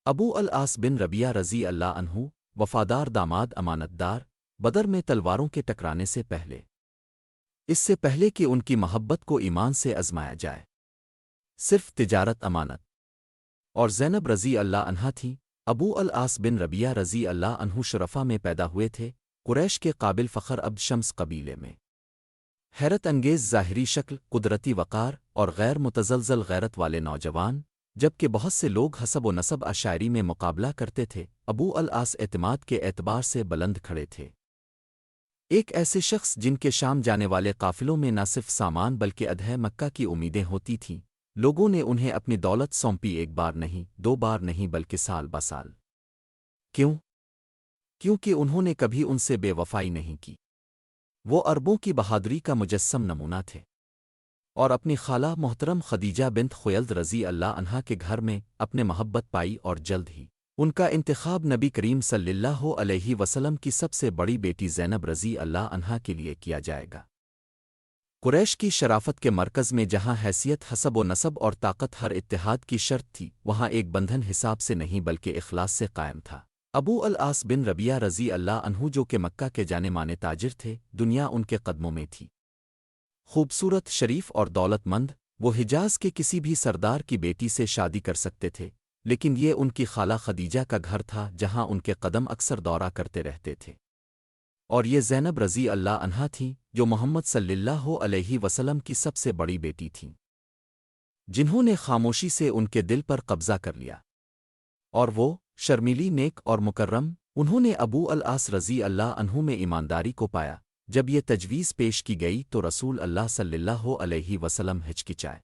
ابو العاص بن ربیہ رضی اللہ عنہ وفادار داماد امانتدار بدر میں تلواروں کے ٹکرانے سے پہلے اس سے پہلے کہ ان کی محبت کو ایمان سے آزمایا جائے صرف تجارت امانت اور زینب رضی اللہ عنہا تھیں۔ ابو العاص بن ربیہ رضی اللہ عنہ شرفا میں پیدا ہوئے تھے، قریش کے قابل فخر عبد شمس قبیلے میں۔ حیرت انگیز ظاہری شکل، قدرتی وقار اور غیر متزلزل غیرت والے نوجوان، جبکہ بہت سے لوگ حسب و نسب اشاعری میں مقابلہ کرتے تھے، ابو العاص اعتماد کے اعتبار سے بلند کھڑے تھے۔ ایک ایسے شخص جن کے شام جانے والے قافلوں میں نہ صرف سامان بلکہ ادھے مکہ کی امیدیں ہوتی تھیں۔ لوگوں نے انہیں اپنی دولت سونپی، ایک بار نہیں، دو بار نہیں بلکہ سال بسال۔ کیونکہ انہوں نے کبھی ان سے بے وفائی نہیں کی۔ وہ عربوں کی بہادری کا مجسم نمونہ تھے، اور اپنی خالہ محترم خدیجہ بنت خویلد رضی اللہ عنہا کے گھر میں اپنے محبت پائی، اور جلد ہی ان کا انتخاب نبی کریم صلی اللہ علیہ وسلم کی سب سے بڑی بیٹی زینب رضی اللہ عنہا کے لیے کیا جائے گا۔ قریش کی شرافت کے مرکز میں جہاں حیثیت، حسب و نسب اور طاقت ہر اتحاد کی شرط تھی، وہاں ایک بندھن حساب سے نہیں بلکہ اخلاص سے قائم تھا۔ ابو العاص بن ربیہ رضی اللہ عنہ جو کہ مکہ کے جانے مانے تاجر تھے، دنیا ان کے قدموں میں تھی۔ خوبصورت، شریف اور دولت مند، وہ حجاز کے کسی بھی سردار کی بیٹی سے شادی کر سکتے تھے، لیکن یہ ان کی خالہ خدیجہ کا گھر تھا جہاں ان کے قدم اکثر دورہ کرتے رہتے تھے۔ اور یہ زینب رضی اللہ عنہا تھیں جو محمد صلی اللہ علیہ وسلم کی سب سے بڑی بیٹی تھیں، جنہوں نے خاموشی سے ان کے دل پر قبضہ کر لیا۔ اور وہ شرمیلی، نیک اور مکرم، انہوں نے ابو العاص رضی اللہ عنہ میں ایمانداری کو پایا۔ جب یہ تجویز پیش کی گئی تو رسول اللہ صلی اللہ علیہ وسلم ہچکچائے۔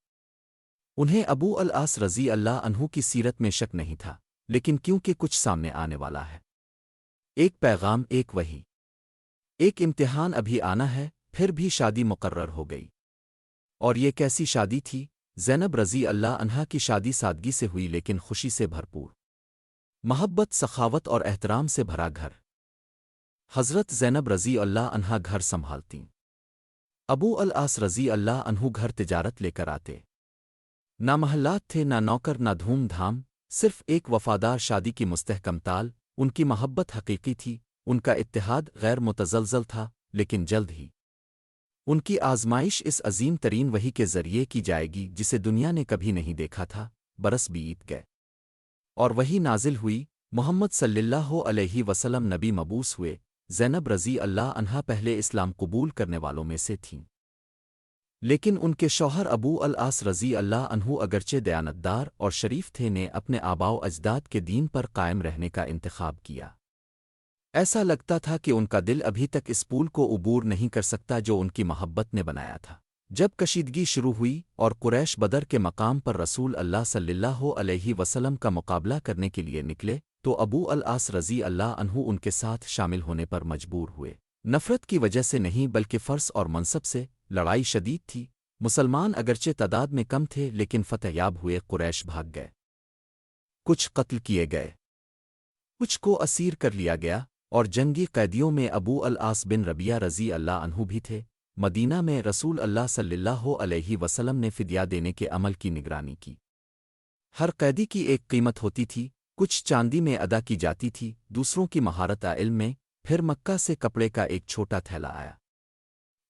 انہیں ابو العاص رضی اللہ عنہ کی سیرت میں شک نہیں تھا، لیکن کیونکہ کچھ سامنے آنے والا ہے، ایک پیغام، ایک وحی، ایک امتحان ابھی آنا ہے، پھر بھی شادی مقرر ہو گئی۔ اور یہ کیسی شادی تھی؟ زینب رضی اللہ عنہا کی شادی سادگی سے ہوئی لیکن خوشی سے بھرپور، محبت، سخاوت اور احترام سے بھرا گھر۔ حضرت زینب رضی اللہ عنہا گھر سنبھالتیں، ابو العاص رضی اللہ عنہ گھر تجارت لے کر آتے۔ نہ محلات تھے، نہ نوکر، نہ دھوم دھام، صرف ایک وفادار شادی کی مستحکم تال۔ ان کی محبت حقیقی تھی، ان کا اتحاد غیر متزلزل تھا، لیکن جلد ہی ان کی آزمائش اس عظیم ترین وحی کے ذریعے کی جائے گی جسے دنیا نے کبھی نہیں دیکھا تھا۔ برس بیت گئے اور وحی نازل ہوئی، محمد صلی اللہ علیہ وسلم نبی مبعوث ہوئے۔ زینب رضی اللہ عنہا پہلے اسلام قبول کرنے والوں میں سے تھیں، لیکن ان کے شوہر ابو العاص رضی اللہ عنہ اگرچہ دیانتدار اور شریف تھے، نے اپنے آباء و اجداد کے دین پر قائم رہنے کا انتخاب کیا۔ ایسا لگتا تھا کہ ان کا دل ابھی تک اس پول کو عبور نہیں کر سکتا جو ان کی محبت نے بنایا تھا۔ جب کشیدگی شروع ہوئی اور قریش بدر کے مقام پر رسول اللہ صلی اللہ علیہ وسلم کا مقابلہ کرنے کے لیے نکلے، تو ابو العاص رضی اللہ عنہ ان کے ساتھ شامل ہونے پر مجبور ہوئے۔ نفرت کی وجہ سے نہیں بلکہ فرض اور منصب سے۔ لڑائی شدید تھی، مسلمان اگرچہ تعداد میں کم تھے لیکن فتح یاب ہوئے، قریش بھاگ گئے، کچھ قتل کیے گئے، کچھ کو اسیر کر لیا گیا، اور جنگی قیدیوں میں ابو العاص بن ربیہ رضی اللہ عنہ بھی تھے۔ مدینہ میں رسول اللہ صلی اللہ علیہ وسلم نے فدیہ دینے کے عمل کی نگرانی کی۔ ہر قیدی کی ایک قیمت ہوتی تھی، کچھ چاندی میں ادا کی جاتی تھی، دوسروں کی مہارت علم میں۔ پھر مکہ سے کپڑے کا ایک چھوٹا تھیلا آیا،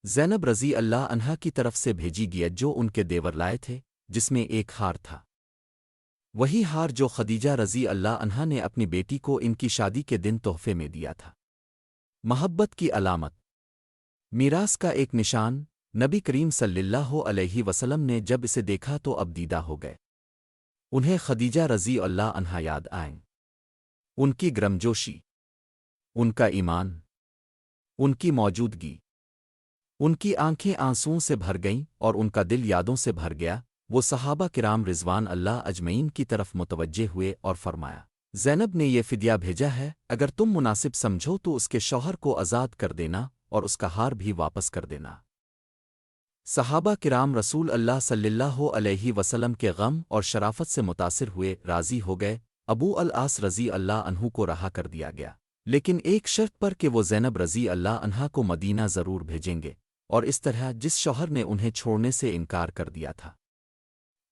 زینب رضی اللہ عنہا کی طرف سے بھیجی گئی، جو ان کے دیور لائے تھے، جس میں ایک ہار تھا، وہی ہار جو خدیجہ رضی اللہ عنہا نے اپنی بیٹی کو ان کی شادی کے دن تحفے میں دیا تھا۔ محبت کی علامت، میراث کا ایک نشان۔ نبی کریم صلی اللہ علیہ وسلم نے جب اسے دیکھا تو اب دیدہ ہو گئے۔ انہیں خدیجہ رضی اللہ عنہا یاد آئیں، ان کی گرمجوشی، ان کا ایمان، ان کی موجودگی۔ ان کی آنکھیں آنسوؤں سے بھر گئیں اور ان کا دل یادوں سے بھر گیا۔ وہ صحابہ کرام رضوان اللہ اجمعین کی طرف متوجہ ہوئے اور فرمایا، زینب نے یہ فدیہ بھیجا ہے، اگر تم مناسب سمجھو تو اس کے شوہر کو آزاد کر دینا اور اس کا ہار بھی واپس کر دینا۔ صحابہ کرام رسول اللہ صلی اللہ علیہ وسلم کے غم اور شرافت سے متاثر ہوئے، راضی ہو گئے۔ ابو العاص رضی اللہ عنہ کو رہا کر دیا گیا، لیکن ایک شرط پر کہ وہ زینب رضی اللہ عنہا کو مدینہ ضرور بھیجیں گے، اور اس طرح جس شوہر نے انہیں چھوڑنے سے انکار کر دیا تھا۔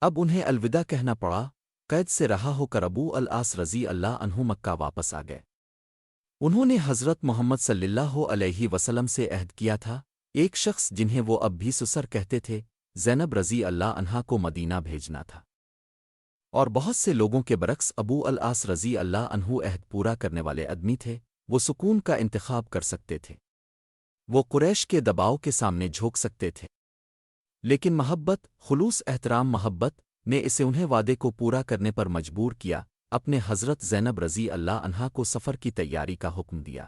اب انہیں الوداع کہنا پڑا۔ قید سے رہا ہو کر ابو العاص رضی اللہ عنہ مکہ واپس آ گئے۔ انہوں نے حضرت محمد صلی اللہ علیہ وسلم سے عہد کیا تھا، ایک شخص جنہیں وہ اب بھی سسر کہتے تھے، زینب رضی اللہ عنہا کو مدینہ بھیجنا تھا، اور بہت سے لوگوں کے برعکس ابو العاص رضی اللہ عنہ عہد پورا کرنے والے آدمی تھے، وہ سکون کا انتخاب کر سکتے تھے، وہ قریش کے دباؤ کے سامنے جھوک سکتے تھے، لیکن محبت، خلوص احترام محبت نے اسے انہیں وعدے کو پورا کرنے پر مجبور کیا، اپنے حضرت زینب رضی اللہ عنہا کو سفر کی تیاری کا حکم دیا۔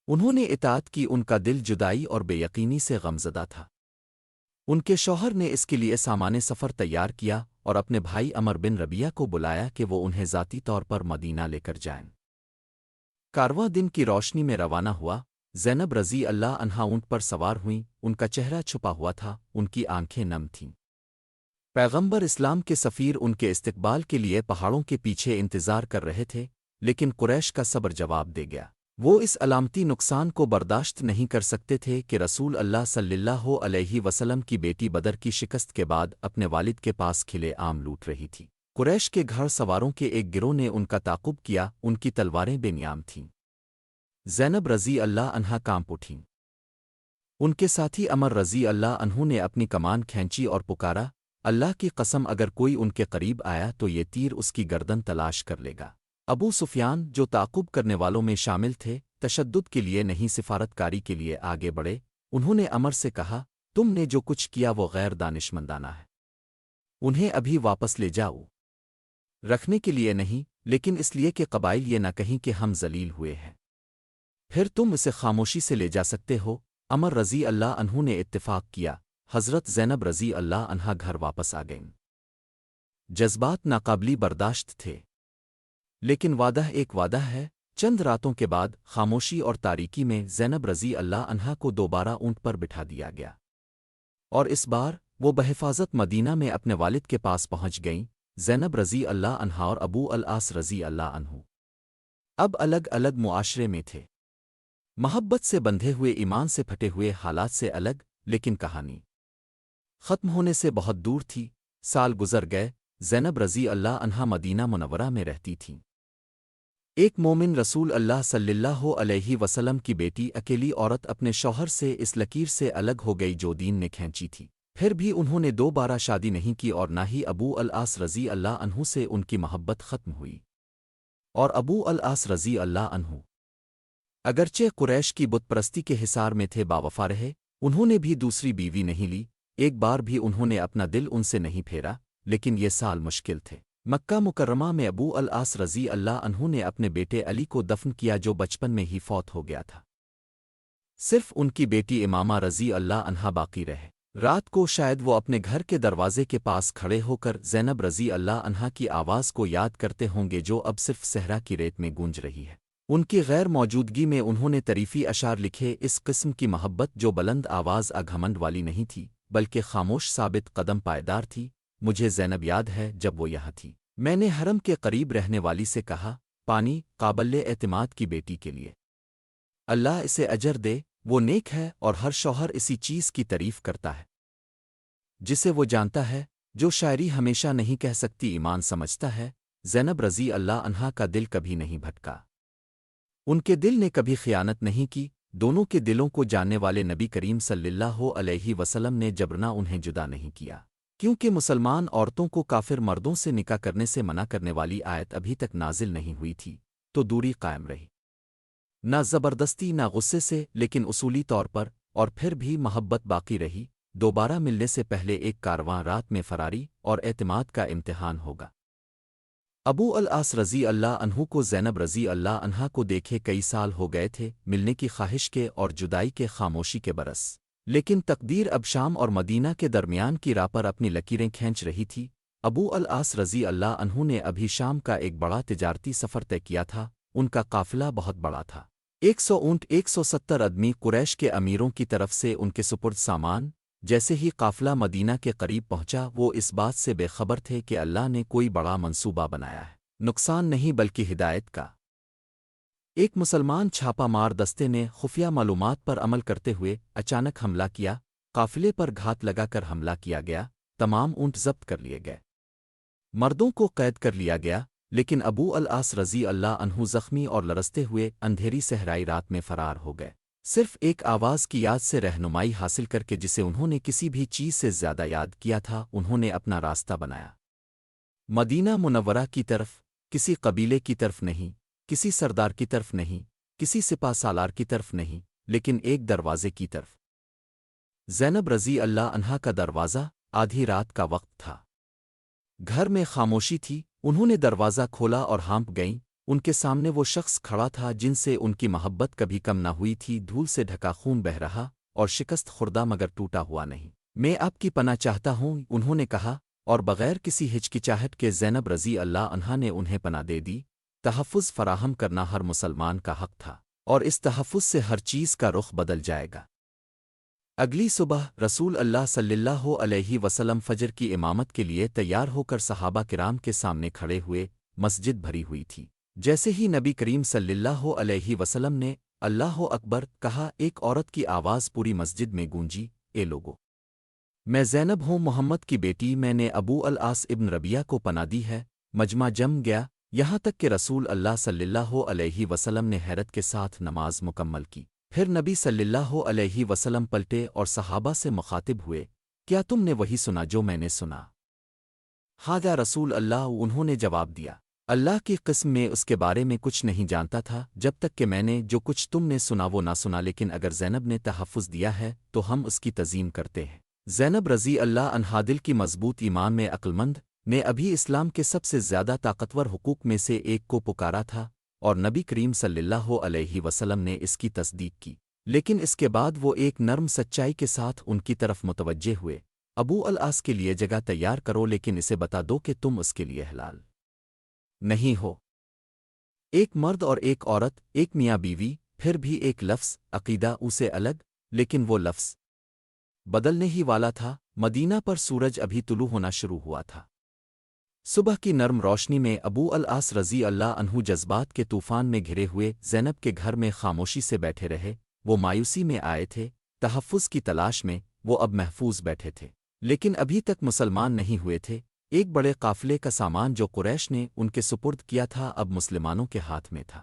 انہوں نے اطاعت کی، ان کا دل جدائی اور بے یقینی سے غمزدہ تھا۔ ان کے شوہر نے اس کے لیے سامان سفر تیار کیا اور اپنے بھائی عمر بن ربیہ کو بلایا کہ وہ انہیں ذاتی طور پر مدینہ لے کر جائیں۔ کارواں دن کی روشنی میں روانہ ہوا، زینب رضی اللہ عنہا اونٹ پر سوار ہوئیں، ان کا چہرہ چھپا ہوا تھا، ان کی آنکھیں نم تھیں۔ پیغمبر اسلام کے سفیر ان کے استقبال کے لیے پہاڑوں کے پیچھے انتظار کر رہے تھے، لیکن قریش کا صبر جواب دے گیا۔ وہ اس علامتی نقصان کو برداشت نہیں کر سکتے تھے کہ رسول اللہ صلی اللہ علیہ وسلم کی بیٹی بدر کی شکست کے بعد اپنے والد کے پاس کھلے عام لوٹ رہی تھی۔ قریش کے گھڑ سواروں کے ایک گروہ نے ان کا تعاقب کیا، ان کی تلواریں بے نیام تھیں۔ زینب رضی اللہ عنہا کانپ اٹھیں۔ ان کے ساتھی عمر رضی اللہ عنہ نے اپنی کمان کھینچی اور پکارا، اللہ کی قسم اگر کوئی ان کے قریب آیا تو یہ تیر اس کی گردن تلاش کر لے گا۔ ابو سفیان، جو تعاقب کرنے والوں میں شامل تھے، تشدد کے لیے نہیں سفارت کاری کے لیے آگے بڑھے۔ انہوں نے عمر سے کہا، تم نے جو کچھ کیا وہ غیر دانشمندانہ ہے، انہیں ابھی واپس لے جاؤ، رکھنے کے لیے نہیں، لیکن اس لیے کہ قبائل یہ نہ کہیں کہ ہم ذلیل ہوئے ہیں، پھر تم اسے خاموشی سے لے جا سکتے ہو۔ عمر رضی اللہ عنہ نے اتفاق کیا، حضرت زینب رضی اللہ عنہا گھر واپس آ گئیں۔ جذبات ناقابلی برداشت تھے، لیکن وعدہ ایک وعدہ ہے۔ چند راتوں کے بعد خاموشی اور تاریکی میں زینب رضی اللہ عنہا کو دوبارہ اونٹ پر بٹھا دیا گیا، اور اس بار وہ بحفاظت مدینہ میں اپنے والد کے پاس پہنچ گئیں۔ زینب رضی اللہ عنہا اور ابو العاص رضی اللہ عنہ اب الگ الگ معاشرے میں تھے، محبت سے بندھے ہوئے، ایمان سے پھٹے ہوئے، حالات سے الگ، لیکن کہانی ختم ہونے سے بہت دور تھی۔ سال گزر گئے، زینب رضی اللہ عنہا مدینہ منورہ میں رہتی تھیں۔ ایک مومن رسول اللہ صلی اللہ علیہ وسلم کی بیٹی، اکیلی عورت، اپنے شوہر سے اس لکیر سے الگ ہو گئی جو دین نے کھینچی تھی۔ پھر بھی انہوں نے دوبارہ شادی نہیں کی، اور نہ ہی ابو العاص رضی اللہ عنہ سے ان کی محبت ختم ہوئی۔ اور ابو العاص رضی اللہ عنہ اگرچہ قریش کی بت پرستی کے حصار میں تھے، باوفا رہے، انہوں نے بھی دوسری بیوی نہیں لی، ایک بار بھی انہوں نے اپنا دل ان سے نہیں پھیرا، لیکن یہ سال مشکل تھے۔ مکہ مکرمہ میں ابو العاص رضی اللہ عنہ نے اپنے بیٹے علی کو دفن کیا جو بچپن میں ہی فوت ہو گیا تھا، صرف ان کی بیٹی امامہ رضی اللہ عنہا باقی رہے۔ رات کو شاید وہ اپنے گھر کے دروازے کے پاس کھڑے ہو کر زینب رضی اللہ عنہا کی آواز کو یاد کرتے ہوں گے جو اب صرف صحرا کی ریت میں گونج رہی ہے۔ ان کی غیر موجودگی میں انہوں نے تعریفی اشعار لکھے، اس قسم کی محبت جو بلند آواز گھمنڈ والی نہیں تھی بلکہ خاموش ثابت قدم پائیدار تھی۔ مجھے زینب یاد ہے جب وہ یہاں تھی، میں نے حرم کے قریب رہنے والی سے کہا، پانی قابل اعتماد کی بیٹی کے لیے اللہ اسے اجر دے، وہ نیک ہے اور ہر شوہر اسی چیز کی تعریف کرتا ہے جسے وہ جانتا ہے، جو شاعری ہمیشہ نہیں کہہ سکتی ایمان سمجھتا ہے۔ زینب رضی اللہ عنہا کا دل کبھی نہیں بھٹکا، ان کے دل نے کبھی خیانت نہیں کی۔ دونوں کے دلوں کو جاننے والے نبی کریم صلی اللہ علیہ وسلم نے جبرنا انہیں جدا نہیں کیا، کیونکہ مسلمان عورتوں کو کافر مردوں سے نکاح کرنے سے منع کرنے والی آیت ابھی تک نازل نہیں ہوئی تھی، تو دوری قائم رہی، نہ زبردستی نہ غصے سے، لیکن اصولی طور پر، اور پھر بھی محبت باقی رہی۔ دوبارہ ملنے سے پہلے ایک کارواں رات میں فراری اور اعتماد کا امتحان ہوگا۔ ابو العاص رضی اللہ عنہ کو زینب رضی اللہ عنہا کو دیکھے کئی سال ہو گئے تھے، ملنے کی خواہش کے اور جدائی کے خاموشی کے برس، لیکن تقدیر اب شام اور مدینہ کے درمیان کی راہ پر اپنی لکیریں کھینچ رہی تھی۔ ابو العاص رضی اللہ عنہ نے ابھی شام کا ایک بڑا تجارتی سفر طے کیا تھا، ان کا قافلہ بہت بڑا تھا، 100 اونٹ، 170 آدمی، قریش کے امیروں کی طرف سے ان کے سپرد سامان۔ جیسے ہی قافلہ مدینہ کے قریب پہنچا، وہ اس بات سے بے خبر تھے کہ اللہ نے کوئی بڑا منصوبہ بنایا ہے، نقصان نہیں بلکہ ہدایت کا۔ ایک مسلمان چھاپا مار دستے نے خفیہ معلومات پر عمل کرتے ہوئے اچانک حملہ کیا، قافلے پر گھات لگا کر حملہ کیا گیا، تمام اونٹ ضبط کر لیے گئے۔ مردوں کو قید کر لیا گیا، لیکن ابو العاص رضی اللہ عنہ زخمی اور لرزتے ہوئے اندھیری صحرائی رات میں فرار ہو گئے، صرف ایک آواز کی یاد سے رہنمائی حاصل کر کے جسے انہوں نے کسی بھی چیز سے زیادہ یاد کیا تھا۔ انہوں نے اپنا راستہ بنایا مدینہ منورہ کی طرف، کسی قبیلے کی طرف نہیں، کسی سردار کی طرف نہیں، کسی سپاہ سالار کی طرف نہیں، لیکن ایک دروازے کی طرف۔ زینب رضی اللہ عنہا کا دروازہ، آدھی رات کا وقت تھا، گھر میں خاموشی تھی۔ انہوں نے دروازہ کھولا اور ہانپ گئیں۔ ان کے سامنے وہ شخص کھڑا تھا جن سے ان کی محبت کبھی کم نہ ہوئی تھی، دھول سے ڈھکا خون بہہ رہا اور شکست خوردہ مگر ٹوٹا ہوا نہیں۔ میں آپ کی پناہ چاہتا ہوں، انہوں نے کہا، اور بغیر کسی ہچکچاہٹ کے زینب رضی اللہ عنہا نے انہیں پناہ دے دی۔ تحفظ فراہم کرنا ہر مسلمان کا حق تھا، اور اس تحفظ سے ہر چیز کا رخ بدل جائے گا۔ اگلی صبح رسول اللہ صلی اللہ علیہ وسلم فجر کی امامت کے لیے تیار ہو کر صحابہ کرام کے سامنے کھڑے ہوئے۔ مسجد بھری ہوئی تھی۔ جیسے ہی نبی کریم صلی اللہ علیہ وسلم نے اللہ اکبر کہا، ایک عورت کی آواز پوری مسجد میں گونجی، اے لوگو! میں زینب ہوں، محمد کی بیٹی، میں نے ابو العاص ابن ربیہ کو پناہ دی ہے۔ مجمع جم گیا، یہاں تک کہ رسول اللہ صلی اللہ علیہ وسلم نے حیرت کے ساتھ نماز مکمل کی۔ پھر نبی صلی اللہ علیہ وسلم پلٹے اور صحابہ سے مخاطب ہوئے، کیا تم نے وہی سنا جو میں نے سنا؟ ہاں یا رسول اللہ، انہوں نے جواب دیا، اللہ کی قسم میں اس کے بارے میں کچھ نہیں جانتا تھا جب تک کہ میں نے جو کچھ تم نے سنا وہ نہ سنا، لیکن اگر زینب نے تحفظ دیا ہے تو ہم اس کی تعظیم کرتے ہیں۔ زینب رضی اللہ عنہا دل کی مضبوط ایمان میں عقلمند نے ابھی اسلام کے سب سے زیادہ طاقتور حقوق میں سے ایک کو پکارا تھا، اور نبی کریم صلی اللہ علیہ وسلم نے اس کی تصدیق کی، لیکن اس کے بعد وہ ایک نرم سچائی کے ساتھ ان کی طرف متوجہ ہوئے، ابو العاص کے لیے جگہ تیار کرو، لیکن اسے بتا دو کہ تم اس کے لیے حلال نہیں ہو۔ ایک مرد اور ایک عورت، ایک میاں بیوی، پھر بھی ایک لفظ، عقیدہ اسے الگ، لیکن وہ لفظ بدلنے ہی والا تھا۔ مدینہ پر سورج ابھی طلوع ہونا شروع ہوا تھا۔ صبح کی نرم روشنی میں ابو العاص رضی اللہ عنہ جذبات کے طوفان میں گھرے ہوئے زینب کے گھر میں خاموشی سے بیٹھے رہے۔ وہ مایوسی میں آئے تھے، تحفظ کی تلاش میں، وہ اب محفوظ بیٹھے تھے، لیکن ابھی تک مسلمان نہیں ہوئے تھے۔ ایک بڑے قافلے کا سامان جو قریش نے ان کے سپرد کیا تھا اب مسلمانوں کے ہاتھ میں تھا۔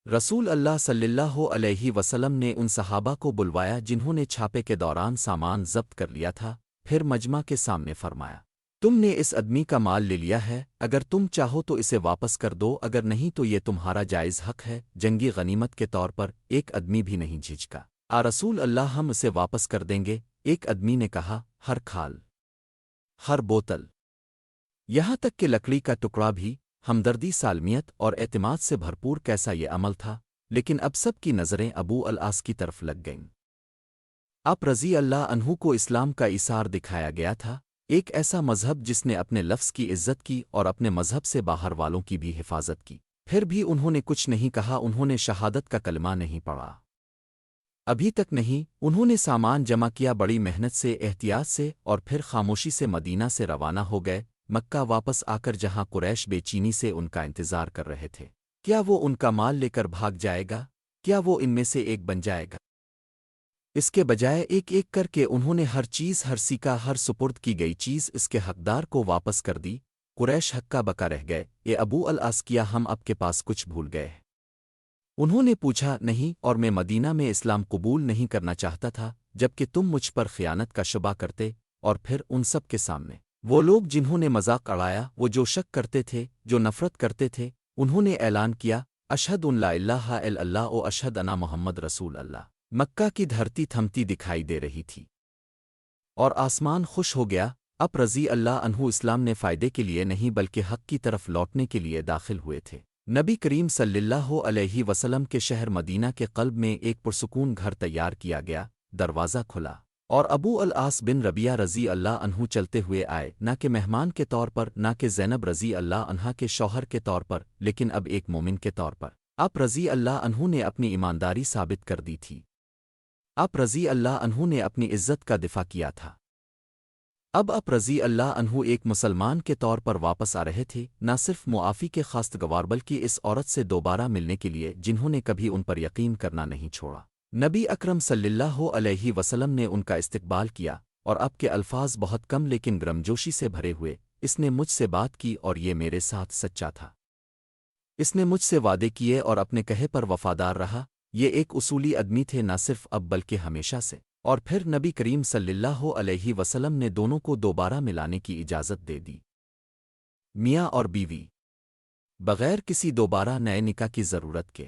رسول اللہ صلی اللہ علیہ وسلم نے ان صحابہ کو بلوایا جنہوں نے چھاپے کے دوران سامان ضبط کر لیا تھا، پھر مجمع کے سامنے فرمایا، تم نے اس آدمی کا مال لے لیا ہے، اگر تم چاہو تو اسے واپس کر دو، اگر نہیں تو یہ تمہارا جائز حق ہے۔ جنگی غنیمت کے طور پر ایک آدمی بھی نہیں جھجکا، رسول اللہ ہم اسے واپس کر دیں گے۔ ایک آدمی نے کہا، ہر کھال، ہر بوتل، یہاں تک کہ لکڑی کا ٹکڑا بھی۔ ہمدردی، سالمیت اور اعتماد سے بھرپور کیسا یہ عمل تھا، لیکن اب سب کی نظریں ابو العاص کی طرف لگ گئیں۔ آپ رضی اللہ عنہ کو اسلام کا ایثار دکھایا گیا تھا، ایک ایسا مذہب جس نے اپنے لفظ کی عزت کی اور اپنے مذہب سے باہر والوں کی بھی حفاظت کی۔ پھر بھی انہوں نے کچھ نہیں کہا، انہوں نے شہادت کا کلمہ نہیں پڑھا، ابھی تک نہیں۔ انہوں نے سامان جمع کیا بڑی محنت سے، احتیاط سے، اور پھر خاموشی سے مدینہ سے روانہ ہو گئے، مکہ واپس آ کر جہاں قریش بے چینی سے ان کا انتظار کر رہے تھے۔ کیا وہ ان کا مال لے کر بھاگ جائے گا؟ کیا وہ ان میں سے ایک بن جائے گا؟ اس کے بجائے ایک ایک کر کے انہوں نے ہر چیز، ہر سکہ، ہر سپرد کی گئی چیز اس کے حقدار کو واپس کر دی۔ قریش ہکا بکا رہ گئے، اے ابو العاص، کیا ہم آپ کے پاس کچھ بھول گئے؟ انہوں نے پوچھا، نہیں، اور میں مدینہ میں اسلام قبول نہیں کرنا چاہتا تھا جبکہ تم مجھ پر خیانت کا شبہ کرتے۔ اور پھر ان سب کے سامنے وہ لوگ جنہوں نے مذاق اڑایا، وہ جو شک کرتے تھے، جو نفرت کرتے تھے، انہوں نے اعلان کیا، اشہد ان لا الہ الا اللہ و اشہد انا محمد رسول اللہ۔ مکہ کی دھرتی تھمتی دکھائی دے رہی تھی اور آسمان خوش ہو گیا۔ اب رضی اللہ عنہ اسلام نے فائدے کے لیے نہیں بلکہ حق کی طرف لوٹنے کے لیے داخل ہوئے تھے۔ نبی کریم صلی اللہ علیہ وسلم کے شہر مدینہ کے قلب میں ایک پرسکون گھر تیار کیا گیا، دروازہ کھلا، اور ابو العاص بن ربیہ رضی اللہ عنہ چلتے ہوئے آئے، نہ کہ مہمان کے طور پر، نہ کہ زینب رضی اللہ عنہا کے شوہر کے طور پر، لیکن اب ایک مومن کے طور پر۔ آپ رضی اللہ عنہ نے اپنی ایمانداری ثابت کر دی تھی، آپ رضی اللہ عنہ نے اپنی عزت کا دفاع کیا تھا۔ اب آپ رضی اللہ عنہ ایک مسلمان کے طور پر واپس آ رہے تھے، نہ صرف معافی کے خواستگار بلکہ اس عورت سے دوبارہ ملنے کے لیے جنہوں نے کبھی ان پر یقین کرنا نہیں چھوڑا۔ نبی اکرم صلی اللہ علیہ وسلم نے ان کا استقبال کیا، اور اب کے الفاظ بہت کم لیکن گرمجوشی سے بھرے ہوئے اس نے مجھ سے بات کی اور یہ میرے ساتھ سچا تھا۔ اس نے مجھ سے وعدے کیے اور اپنے کہے پر وفادار رہا۔ یہ ایک اصولی آدمی تھے، نہ صرف اب بلکہ ہمیشہ سے۔ اور پھر نبی کریم صلی اللہ علیہ وسلم نے دونوں کو دوبارہ ملانے کی اجازت دے دی، میاں اور بیوی، بغیر کسی دوبارہ نئے نکاح کی ضرورت کے،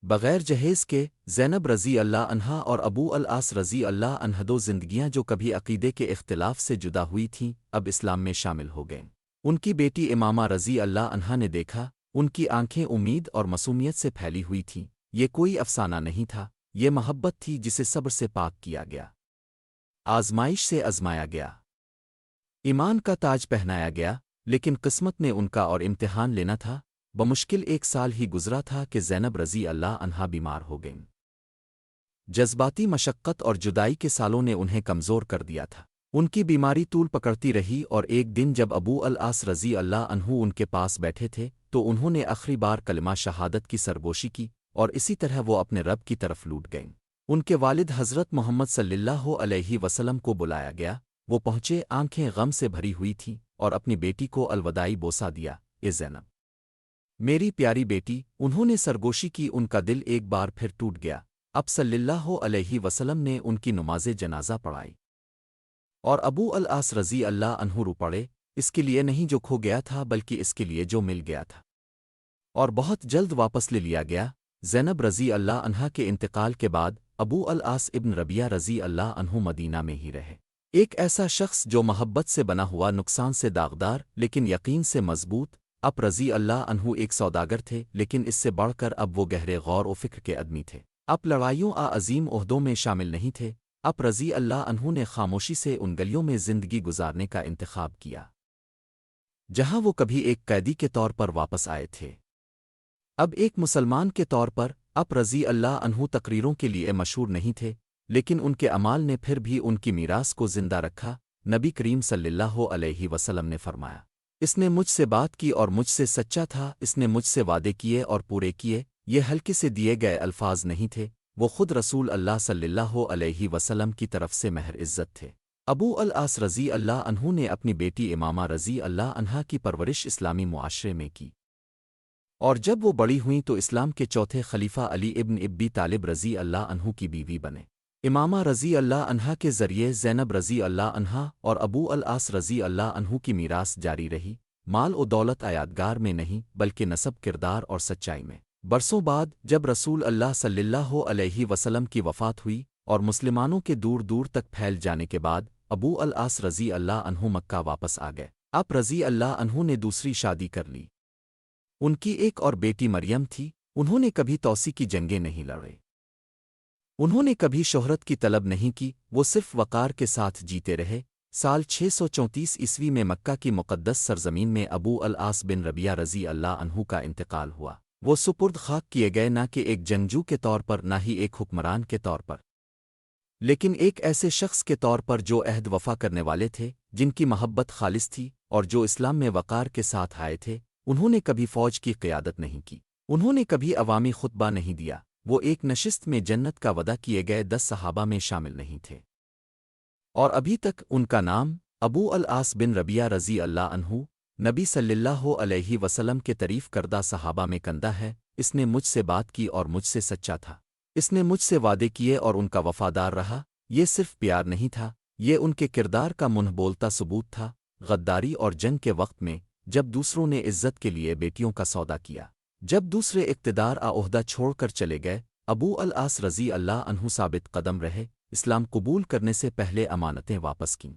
بغیر جہیز کے۔ زینب رضی اللہ عنہا اور ابو العاص رضی اللہ عنہ دو زندگیاں جو کبھی عقیدے کے اختلاف سے جدا ہوئی تھیں، اب اسلام میں شامل ہو گئیں۔ ان کی بیٹی امامہ رضی اللہ عنہا نے دیکھا، ان کی آنکھیں امید اور معصومیت سے پھیلی ہوئی تھیں۔ یہ کوئی افسانہ نہیں تھا، یہ محبت تھی جسے صبر سے پاک کیا گیا، آزمائش سے ازمایا گیا، ایمان کا تاج پہنایا گیا۔ لیکن قسمت نے ان کا اور امتحان لینا تھا۔ بمشکل 1 سال ہی گزرا تھا کہ زینب رضی اللہ عنہا بیمار ہو گئیں۔ جذباتی مشقت اور جدائی کے سالوں نے انہیں کمزور کر دیا تھا۔ ان کی بیماری طول پکڑتی رہی اور ایک دن جب ابو العاص رضی اللہ عنہ ان کے پاس بیٹھے تھے تو انہوں نے آخری بار کلمہ شہادت کی سرگوشی کی، اور اسی طرح وہ اپنے رب کی طرف لوٹ گئیں۔ ان کے والد حضرت محمد صلی اللہ علیہ وسلم کو بلایا گیا۔ وہ پہنچے، آنکھیں غم سے بھری ہوئی تھیں، اور اپنی بیٹی کو الوداعی بوسہ دیا، اے زینب میری پیاری بیٹی۔ انہوں نے سرگوشی کی، ان کا دل ایک بار پھر ٹوٹ گیا۔ اب صلی اللہ علیہ وسلم نے ان کی نماز جنازہ پڑھائی، اور ابو العاص رضی اللہ عنہ رو پڑے، اس کے لیے نہیں جو کھو گیا تھا بلکہ اس کے لیے جو مل گیا تھا، اور بہت جلد واپس لے لیا گیا۔ زینب رضی اللہ عنہا کے انتقال کے بعد ابو العاص ابن ربیہ رضی اللہ عنہ مدینہ میں ہی رہے، ایک ایسا شخص جو محبت سے بنا ہوا، نقصان سے داغدار لیکن یقین سے مضبوط۔ اب رضی اللہ عنہ ایک سوداگر تھے، لیکن اس سے بڑھ کر اب وہ گہرے غور و فکر کے آدمی تھے۔ اب لڑائیوں عظیم عہدوں میں شامل نہیں تھے۔ اب رضی اللہ عنہ نے خاموشی سے ان گلیوں میں زندگی گزارنے کا انتخاب کیا جہاں وہ کبھی ایک قیدی کے طور پر واپس آئے تھے، اب ایک مسلمان کے طور پر۔ اب رضی اللہ عنہ تقریروں کے لیے مشہور نہیں تھے، لیکن ان کے اعمال نے پھر بھی ان کی میراث کو زندہ رکھا۔ نبی کریم صلی اللہ علیہ وسلم نے فرمایا، اس نے مجھ سے بات کی اور مجھ سے سچا تھا، اس نے مجھ سے وعدے کیے اور پورے کیے۔ یہ ہلکے سے دیے گئے الفاظ نہیں تھے، وہ خود رسول اللہ صلی اللہ علیہ وسلم کی طرف سے مہر عزت تھے۔ ابو العاص رضی اللہ عنہ نے اپنی بیٹی امامہ رضی اللہ عنہا کی پرورش اسلامی معاشرے میں کی، اور جب وہ بڑی ہوئیں تو اسلام کے چوتھے خلیفہ علی ابن ابی طالب رضی اللہ عنہ کی بیوی بنے۔ امامہ رضی اللہ عنہا کے ذریعے زینب رضی اللہ عنہا اور ابو العاص رضی اللہ عنہ کی میراث جاری رہی۔ مال و دولت یادگار میں نہیں بلکہ نسب، کردار اور سچائی میں۔ برسوں بعد جب رسول اللہ صلی اللہ علیہ وسلم کی وفات ہوئی اور مسلمانوں کے دور دور تک پھیل جانے کے بعد ابو العاص رضی اللہ عنہ مکہ واپس آ گئے۔ اب رضی اللہ عنہ نے دوسری شادی کر لی۔ ان کی ایک اور بیٹی مریم تھی۔ انہوں نے کبھی توسیع کی جنگیں نہیں لڑے، انہوں نے کبھی شہرت کی طلب نہیں کی، وہ صرف وقار کے ساتھ جیتے رہے۔ سال 634 عیسوی میں مکہ کی مقدس سرزمین میں ابو العاص بن ربیہ رضی اللہ عنہ کا انتقال ہوا۔ وہ سپرد خاک کیے گئے، نہ کہ ایک جنگجو کے طور پر، نہ ہی ایک حکمران کے طور پر، لیکن ایک ایسے شخص کے طور پر جو عہد وفا کرنے والے تھے، جن کی محبت خالص تھی اور جو اسلام میں وقار کے ساتھ آئے تھے۔ انہوں نے کبھی فوج کی قیادت نہیں کی، انہوں نے کبھی عوامی خطبہ نہیں دیا، وہ ایک نشست میں جنت کا وعدہ کیے گئے 10 صحابہ میں شامل نہیں تھے، اور ابھی تک ان کا نام ابو العاص بن ربیہ رضی اللہ عنہ نبی صلی اللہ علیہ وسلم کے تعریف کردہ صحابہ میں کندہ ہے۔ اس نے مجھ سے بات کی اور مجھ سے سچا تھا، اس نے مجھ سے وعدے کیے اور ان کا وفادار رہا۔ یہ صرف پیار نہیں تھا، یہ ان کے کردار کا منہ بولتا ثبوت تھا۔ غداری اور جنگ کے وقت میں جب دوسروں نے عزت کے لیے بیٹیوں کا سودا کیا، جب دوسرے اقتدار عہدہ چھوڑ کر چلے گئے، ابو العاص رضی اللہ عنہ ثابت قدم رہے، اسلام قبول کرنے سے پہلے امانتیں واپس کیں۔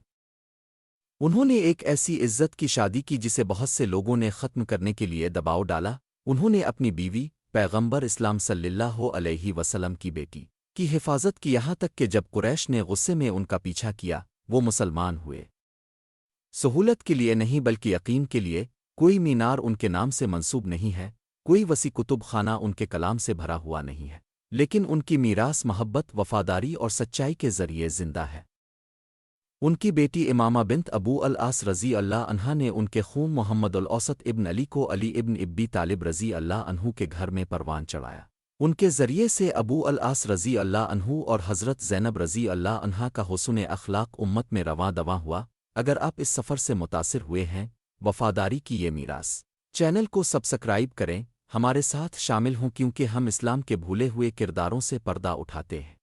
انہوں نے ایک ایسی عزت کی شادی کی جسے بہت سے لوگوں نے ختم کرنے کے لیے دباؤ ڈالا۔ انہوں نے اپنی بیوی پیغمبر اسلام صلی اللہ علیہ وسلم کی بیٹی کی حفاظت کی، یہاں تک کہ جب قریش نے غصے میں ان کا پیچھا کیا وہ مسلمان ہوئے۔ سہولت کے لیے نہیں بلکہ یقین کے لیے۔ کوئی مینار ان کے نام سے منسوب نہیں ہے، کوئی وسیع کتب خانہ ان کے کلام سے بھرا ہوا نہیں ہے، لیکن ان کی میراث محبت، وفاداری اور سچائی کے ذریعے زندہ ہے۔ ان کی بیٹی امامہ بنت ابو العاص رضی اللہ عنہا نے ان کے خون محمد الاوسط ابن علی کو علی ابن ابی طالب رضی اللہ عنہ کے گھر میں پروان چڑھایا۔ ان کے ذریعے سے ابو العاص رضی اللہ عنہ اور حضرت زینب رضی اللہ عنہا کا حسن اخلاق امت میں رواں دواں ہوا۔ اگر آپ اس سفر سے متاثر ہوئے ہیں وفاداری کی یہ میراث چینل کو سبسکرائب کریں ہمارے ساتھ شامل ہوں کیونکہ ہم اسلام کے بھولے ہوئے کرداروں سے پردہ اٹھاتے ہیں